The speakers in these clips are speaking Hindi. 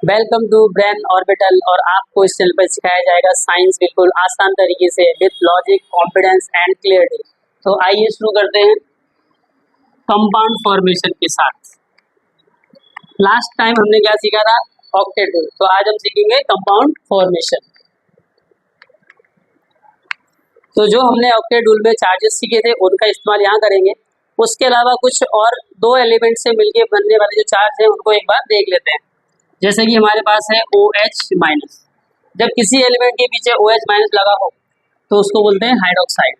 Welcome to brain orbital. और आपको इस चैनल पर सिखाया जाएगा साइंस बिल्कुल आसान तरीके से with logic, confidence and clarity. तो आइए शुरू करते हैं कंपाउंड फॉर्मेशन के साथ। लास्ट टाइम हमने क्या सीखा था? Octet rule. तो आज हम सीखेंगे कंपाउंड फॉर्मेशन। तो जो हमने ऑक्टेट रूल में चार्जेस सीखे थे उनका इस्तेमाल यहाँ करेंगे। उसके अलावा कुछ और दो एलिमेंट से मिलकर बनने वाले जो चार्ज हैं उनको एक बार देख लेते हैं। जैसे कि हमारे पास है OH माइनस। जब किसी एलिमेंट के पीछे OH माइनस लगा हो तो उसको बोलते हैं हाइड्रोक्साइड।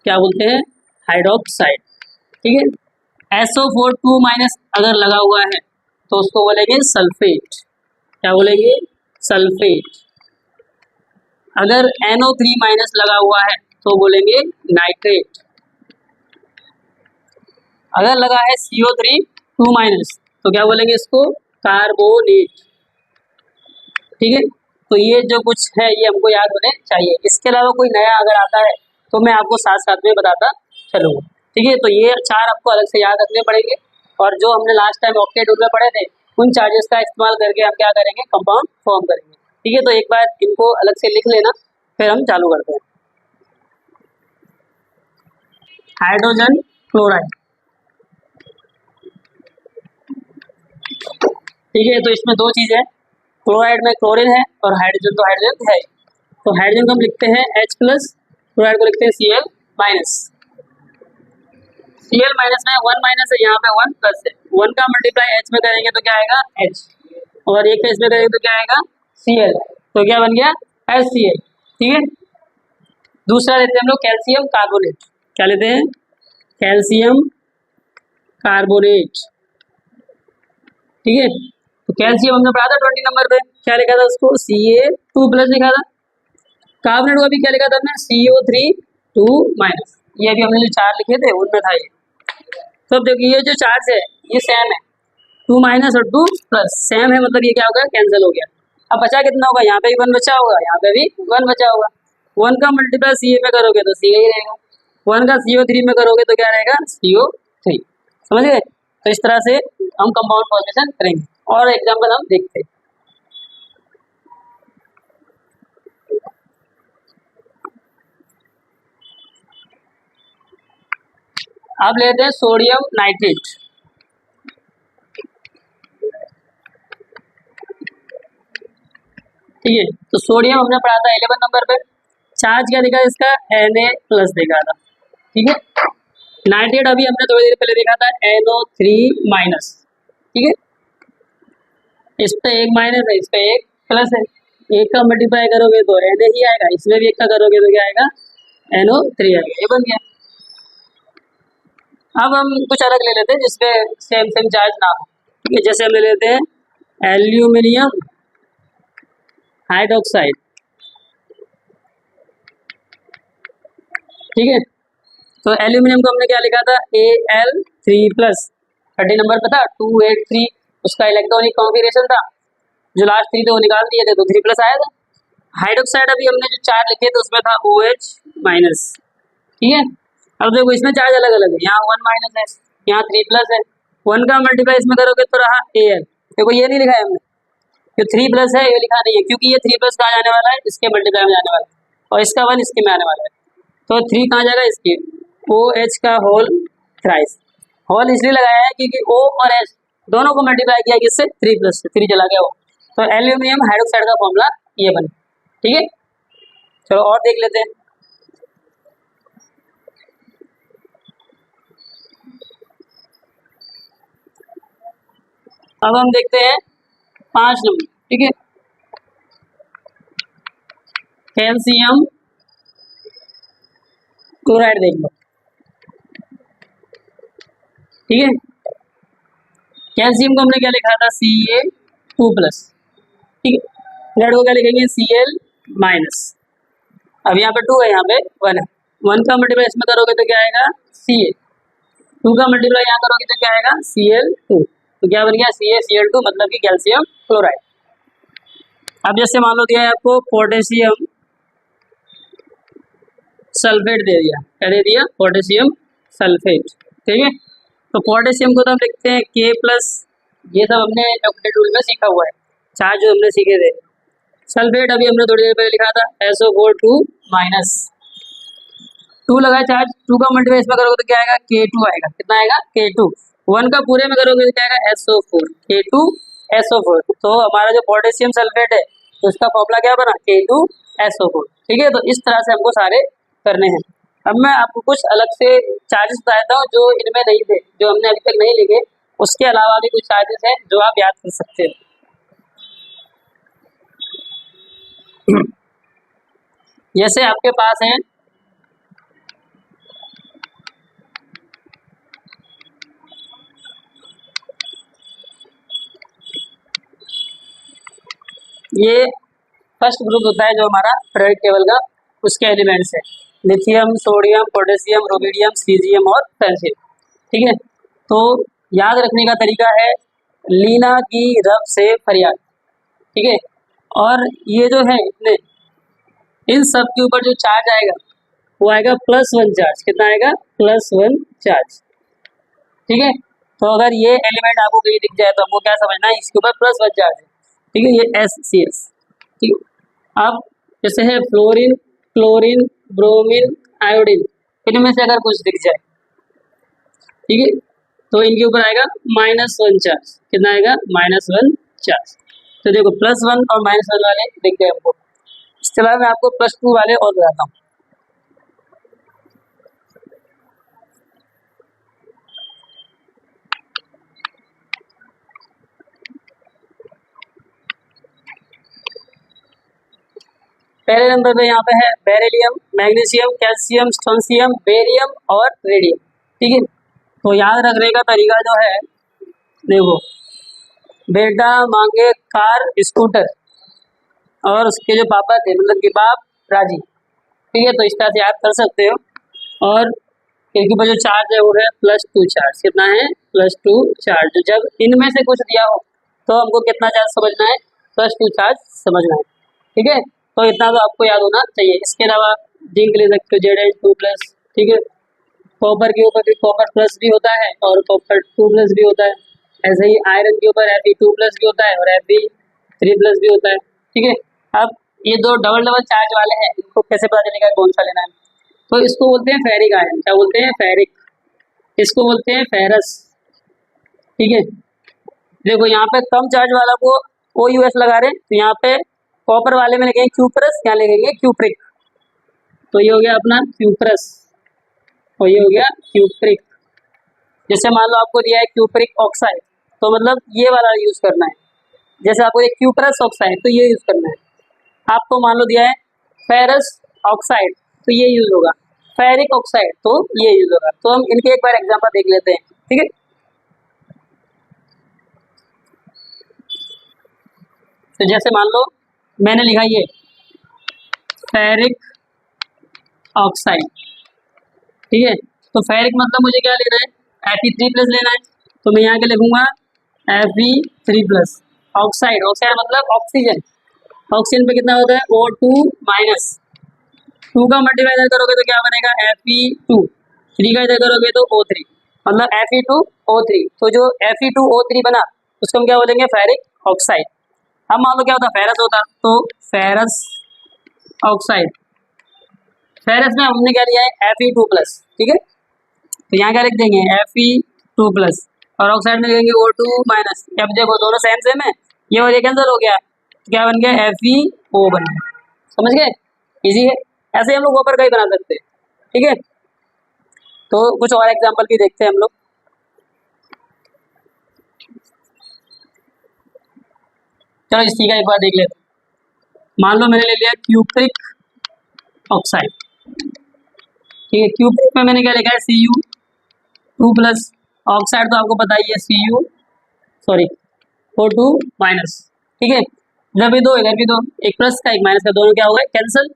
क्या बोलते हैं? हाइड्रोक्साइड। ठीक है। SO4 2 माइनस अगर लगा हुआ है तो उसको बोलेंगे सल्फेट। क्या बोलेंगे? सल्फेट। अगर NO3 माइनस लगा हुआ है तो बोलेंगे नाइट्रेट। अगर लगा है CO3 2 माइनस तो क्या बोलेंगे इसको? कार्बोनेट। ठीक है। तो ये जो कुछ है ये हमको याद होने चाहिए। इसके अलावा कोई नया अगर आता है तो मैं आपको साथ साथ में बताता चलूँगा। ठीक है। तो ये चार आपको अलग से याद रखने पड़ेंगे। और जो हमने लास्ट टाइम ऑक्टेट रूल में पढ़े थे उन चार्जेस का इस्तेमाल करके हम क्या करेंगे? कंपाउंड फॉर्म करेंगे। ठीक है। तो एक बार इनको अलग से लिख लेना, फिर हम चालू करते हैं। Hydrogen chloride. ठीक है। तो इसमें दो चीज़ें, क्लोराइड में क्लोरीन है और हाइड्रोजन तो हाइड्रोजन है। तो हाइड्रोजन को हम लिखते हैं H प्लस, क्लोराइड को लिखते हैं Cl माइनस। Cl माइनस में 1 माइनस है, यहाँ पे 1 प्लस है। 1 का मल्टीप्लाई H में करेंगे तो क्या आएगा? H। और 1 का इसमें करेंगे तो क्या आएगा? Cl। तो क्या बन गया? HCl। ठीक है। दूसरा लेते हैं हम लोग कैल्शियम कार्बोनेट। क्या लेते हैं? Calcium carbonate. ठीक है। तो कैल्शियम हमने पढ़ा था 20 नंबर पे। क्या लिखा था उसको? Ca2 प्लस लिखा था। कार्बोनेट को अभी क्या लिखा था हमने? CO3 2 minus. ये अभी हमने जो चार लिखे थे उनमें था ये। तो अब देखिए ये जो चार्ज है ये सेम है, 2 माइनस और 2 प्लस सेम है, मतलब ये क्या होगा? कैंसिल हो गया। अब बचा कितना होगा? यहाँ पे भी 1 बचा होगा, यहाँ पे भी 1 बचा होगा। 1 का मल्टीप्लाई Ca में करोगे तो Ca ही रहेगा। 1 का CO3 में करोगे तो क्या रहेगा? CO3। समझ गए? तो इस तरह से हम कंपाउंड फॉर्मेशन करेंगे। और एग्जाम्पल हम देखते हैं। अब लेते हैं सोडियम नाइट्रेट। ठीक है। तो सोडियम हमने पढ़ा था 11 नंबर पे। चार्ज क्या देखा इसका? Na प्लस देखा था। ठीक है। नाइट्रेट अभी हमने थोड़ी देर पहले देखा था NO3 माइनस। ठीक है। इस पे एक माइनस है, इस पे एक प्लस है। एक का मल्टीप्लाई करोगे तो Na ही आएगा, इसमें भी एक का करोगे तो क्या आएगा? NO3 आएगा। ये बन गया। अब हम कुछ अलग ले लेते हैं जिसपे सेम सेम चार्ज ना हो। ठीक है। जैसे हम ले लेते हैं एल्यूमिनियम हाइड्रोक्साइड। ठीक है। तो एल्यूमिनियम को हमने क्या लिखा था? Al3 plus. 30 नंबर पे था 283, उसका इलेक्ट्रॉनिक कॉन्फिगरेशन था। जो लास्ट 3 थे वो निकाल दिए थे तो 3 प्लस आया था। हाइड्रोक्साइड अभी हमने जो 4 लिखे थे उसमें था OH माइनस। ठीक है। अब देखो इसमें चार्ज अलग अलग है, यहाँ 1 माइनस है, यहाँ 3 प्लस है। 1 का मल्टीप्लाई इसमें करोगे तो रहा Al। देखो ये नहीं लिखा है हमने, जो 3 प्लस है ये लिखा नहीं है, क्योंकि ये 3 प्लस कहाँ जाने वाला है? इसके मल्टीप्लाई में जाने वाला है, और इसका 1 इसके में आने वाला है। तो 3 कहाँ जाएगा? इसके। OH का होल थ्राइस। होल इसलिए लगाया है क्योंकि O और H दोनों को मल्टीप्लाई किया किससे? 3 प्लस से, 3 चला गया वो। तो एल्यूमिनियम हाइड्रोक्साइड का फॉर्मूला ये बना। ठीक है। चलो और देख लेते हैं। अब हम देखते हैं 5 नंबर। ठीक है। कैल्शियम क्लोराइड देख लो। ठीक है। कैल्शियम को हमने क्या लिखा था? Ca2 plus. ठीक है। क्लोराइड को क्या लिखेंगे? Cl minus. अब यहाँ पे 2 है, यहाँ पे 1 है। 1 का मल्टीप्लाई इसमें करोगे तो क्या आएगा? Ca। 2 का मल्टीप्लाई यहाँ करोगे तो क्या आएगा? Cl2। तो क्या बन गया? CaCl2, मतलब कि कैल्शियम क्लोराइड। अब जैसे मान लो दिया है आपको पोटेशियम सल्फेट दे दिया। क्या दे दिया? Potassium sulphate. ठीक है। तो पोटेशियम को तो हम लिखते हैं K प्लस। ये सब हमने ऑक्टेट रूल में सीखा हुआ है। चार्ज जो हमने सीखे थे। सल्फेट अभी हमने थोड़ी देर पहले लिखा था SO4 2 माइनस 2 लगा चार्ज, 2 का मल्टीप्लाई इसमें करोगे तो क्या आएगा K2 आएगा। कितना आएगा K2। 1 का पूरे में करोगे तो क्या आएगा SO4 K2 SO4। तो हमारा जो पोटेशियम सल्फेट है तो उसका फॉर्मूला क्या बना K2 SO4। ठीक है, तो इस तरह से हमको सारे करने हैं। अब मैं आपको कुछ अलग से चार्जेस बताता हूँ जो इनमें नहीं थे, जो हमने अभी तक नहीं लिखे। उसके अलावा भी कुछ चार्जेस हैं जो आप याद कर सकते हो। जैसे आपके पास है ये फर्स्ट ग्रुप होता है जो हमारा पीरियोडिक टेबल का, उसके एलिमेंट्स है लिथियम, सोडियम, पोटेशियम, रोबिडियम, सीजियम और फ्रांसियम। ठीक है, तो याद रखने का तरीका है लीना की रब से फरियाद। ठीक है, और ये जो है इतने इन सब के ऊपर जो चार्ज आएगा वो आएगा +1 चार्ज। कितना आएगा +1 चार्ज। ठीक है, तो अगर ये एलिमेंट आपको कहीं दिख जाए तो हमको क्या समझना है, इसके ऊपर +1 चार्ज है। ठीक है, ये SCS। ठीक है, अब जैसे है फ्लोरीन, क्लोरीन, ब्रोमीन, आयोडीन, इनमें से अगर कुछ दिख जाए, ठीक है, तो इनके ऊपर आएगा -1 चार्ज। कितना आएगा -1 चार्ज। तो देखो +1 और -1 वाले दिख गए हमको। इसके बाद मैं आपको +2 वाले और बताता हूँ। पहले नंबर पे यहाँ पे है beryllium, magnesium, calcium, strontium, barium और रेडियम। ठीक है, तो याद रखने का तरीका जो है देखो, बेटा मांगे कार स्कूटर और उसके जो पापा थे मतलब कि बाप राजी। ठीक है, तो इस तरह से याद कर सकते हो। और इनके ऊपर जो चार्ज है वो है +2 चार्ज। कितना है +2 चार्ज। जब इनमें से कुछ दिया हो तो हमको कितना चार्ज समझना है, +2 चार्ज समझना है। ठीक है, तो इतना तो आपको याद होना चाहिए। इसके अलावा जिंक ले सकते हो Zn2+। ठीक है, कॉपर के ऊपर भी कॉपर प्लस भी होता है और कॉपर 2+ भी होता है। ऐसे ही आयरन के ऊपर Fe2+ भी होता है और Fe3+ भी होता है। ठीक है, अब ये दो डबल डबल चार्ज वाले हैं, इनको कैसे पता चलेगा कौन सा लेना है। तो इसको बोलते हैं फेरिक आयन। क्या बोलते हैं फेरिक, इसको बोलते हैं फेरस। ठीक है, देखो यहाँ पे कम चार्ज वाला को OUS लगा रहे हैं, तो यहाँ पे कॉपर वाले में लिखेंगे क्यूप्रस, यहाँ लिखेंगे क्यूप्रिक। तो ये हो गया अपना क्यूप्रस और ये हो गया क्यूप्रिक। जैसे मान लो आपको दिया है क्यूप्रिक ऑक्साइड, तो मतलब ये वाला यूज करना है। जैसे आपको एक क्यूप्रस ऑक्साइड, तो ये यूज करना है। आपको मान लो दिया है फेरस ऑक्साइड, तो ये यूज होगा। फेरिक ऑक्साइड, तो ये यूज होगा। तो हम इनके एक बार एग्जांपल देख लेते हैं। ठीक है, तो जैसे मान लो मैंने लिखा ये फेरिक ऑक्साइड। ठीक है, तो फेरिक मतलब मुझे क्या लेना है, Fe3+ लेना है। तो मैं यहाँ के लिखूंगा Fe3+। ऑक्साइड, ऑक्साइड मतलब ऑक्सीजन। ऑक्सीजन पे कितना होता है O2-। 2 का मल्टीप्लाई इधर करोगे तो क्या बनेगा Fe2। 3 का इधर करोगे तो O3, मतलब Fe2O3। तो जो Fe2O3 बना उसको हम क्या बोलेंगे फेरिक ऑक्साइड। अब मान लो क्या होता फेरस होता, तो फेरस ऑक्साइड। फेरस में हमने क्या लिया है Fe2+। ठीक है, तो यहाँ क्या लिख देंगे Fe2+, और ऑक्साइड में लिखेंगे O2-। अब देखो दोनों सेम सेम है, ये और ये कैंसिल हो गया, तो क्या बन गया FeO बन गया। समझ गए, इजी है। ऐसे हम लोग ऊपर का ही बना सकते हैं। ठीक है, तो कुछ और एग्जांपल भी देखते हैं हम लोग। चलो इसी का एक बार देख लेते हैं। मान लो मैंने ले लिया क्यूप्रिक ऑक्साइड। ठीक है, क्यूप्रिक में मैंने क्या लिखा है Cu2+। ऑक्साइड तो आपको पता ही है O2-। ठीक है, इधर भी दो इधर भी दो, एक प्लस का एक माइनस का, दोनों क्या हो गए कैंसिल।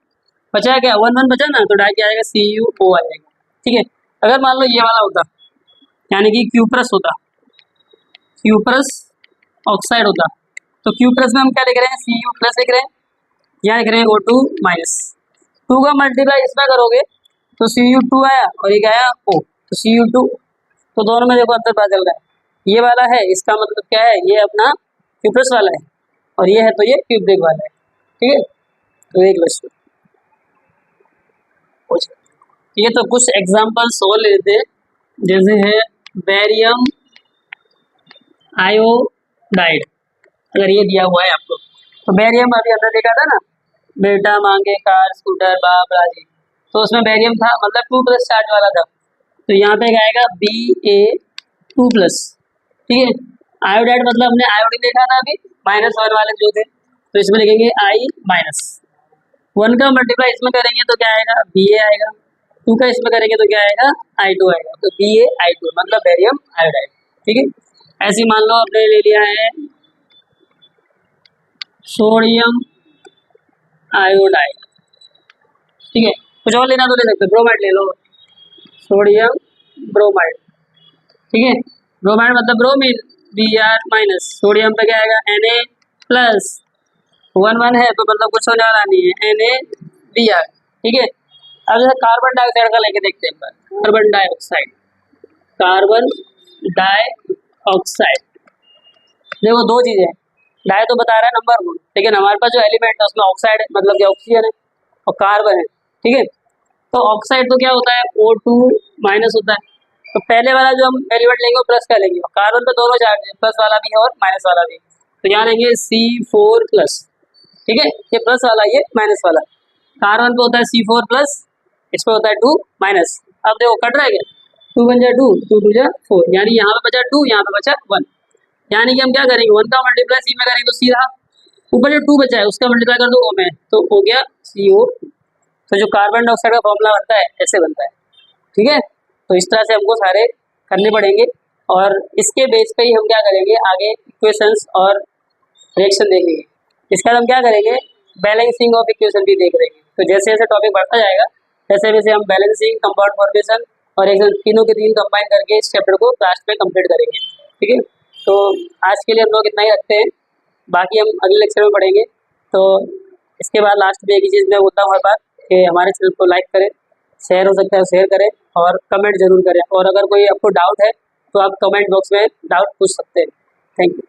बचा क्या 1 1 बचा ना, तो डायरेक्ट क्या आएगा CuO आ जाएगा। ठीक है, अगर मान लो ये वाला होता यानी कि क्यूप्रस होता, क्यूप्रस ऑक्साइड होता, तो क्यूप्रस में हम क्या लिख रहे हैं Cu+ लिख रहे हैं, यहाँ लिख रहे हैं O2-। 2 का मल्टीप्लाई इसमें करोगे तो Cu2 आया और एक आया O, तो Cu2। तो दोनों में देखो अंतर पता चल रहा है। ये वाला है, इसका मतलब क्या है, ये अपना क्यूप्रस वाला है और ये है तो ये क्यूबिक वाला है, ठीक है। तो एक क्वेश्चन ये तो कुछ एग्जांपल सोल्व लेते हैं, जैसे है बेरियम आयोडाइड। अगर ये दिया हुआ है आपको तो बेरियम अभी हमने देखा था ना, बेटा मांगे कार स्कूटर बाप राजी, तो उसमें बेरियम था मतलब 2+ चार्ज वाला था, तो यहाँ पे आएगा Ba2+, ठीक है। आयोडाइड मतलब हमने आयोडीन देखा था अभी, -1 वाले जो थे, तो इसमें लिखेंगे I-1 का मल्टीप्लाई इसमें करेंगे तो क्या आएगा Ba आएगा, 2 का इसमें करेंगे तो क्या आएगा I2 आएगा, तो BaI2 मतलब बेरियम आयोडाइड, ठीक है। ऐसे मान लो आपने ले लिया है सोडियम आयोडाइड, ठीक है। कुछ और लेना तो ले सकते, ब्रोमाइड ले लो, सोडियम ब्रोमाइड, ठीक है। ब्रोमाइड मतलब ब्रोमीन, Br-, सोडियम पे क्या आएगा Na+, 1 है तो मतलब कुछ होने वाला नहीं है, NaBr, ठीक है। अब जैसे कार्बन डाइऑक्साइड का लेके देखते हैं, कार्बन डाइऑक्साइड, कार्बन डाइऑक्साइड देखो दो चीजें हैं, डाई तो बता रहा है नंबर 1, लेकिन हमारे पास जो एलिमेंट है उसमें ऑक्साइड है मतलब कि ऑक्सीजन है और कार्बन है, ठीक है। तो ऑक्साइड तो क्या होता है O2- होता है, तो पहले वाला जो हम एलिमेंट लेंगे वो प्लस का लेंगे, और कार्बन पे दोनों चार्ज है, प्लस वाला भी है और माइनस वाला भी, तो यहाँ लेंगे C4+, ठीक है। ये प्लस वाला ये माइनस वाला, कार्बन पे होता है C4+, इस पे होता है 2-। अब देखो कट रहा है क्या, 2 × 2 2 × 2 4, यानी यहाँ पे बचा 2, यहाँ पे बचा 1, यानी कि हम क्या करेंगे 1 का मल्टीप्लाई सी में करेंगे तो सी रहा, ऊपर जो 2 बचा है उसका मल्टीप्लाई कर दो O में, तो हो गया CO। तो जो कार्बन डाइऑक्साइड का फॉर्मूला बनता है ऐसे बनता है, ठीक है। तो इस तरह से हमको सारे करने पड़ेंगे, और इसके बेस पे ही हम क्या करेंगे आगे इक्वेशंस और रिएक्शन देखेंगे। इसके बाद हम क्या करेंगे बैलेंसिंग ऑफ इक्वेशन भी देख लेंगे। तो जैसे जैसे टॉपिक बढ़ता जाएगा वैसे वैसे हम बैलेंसिंग, कंपाउंड फॉर्मेशन और रिएक्शन तीनों के तीन कंबाइन करके इस चैप्टर को लास्ट में कंप्लीट करेंगे, ठीक है। तो आज के लिए हम लोग इतना ही रखते हैं, बाकी हम अगले लेक्चर में पढ़ेंगे। तो इसके बाद लास्ट में एक ही चीज़ मैं बोलता हूँ हर बार कि हमारे चैनल को लाइक करें, शेयर हो सकता है शेयर करें, और कमेंट जरूर करें, और अगर कोई आपको डाउट है तो आप कमेंट बॉक्स में डाउट पूछ सकते हैं। Thank you.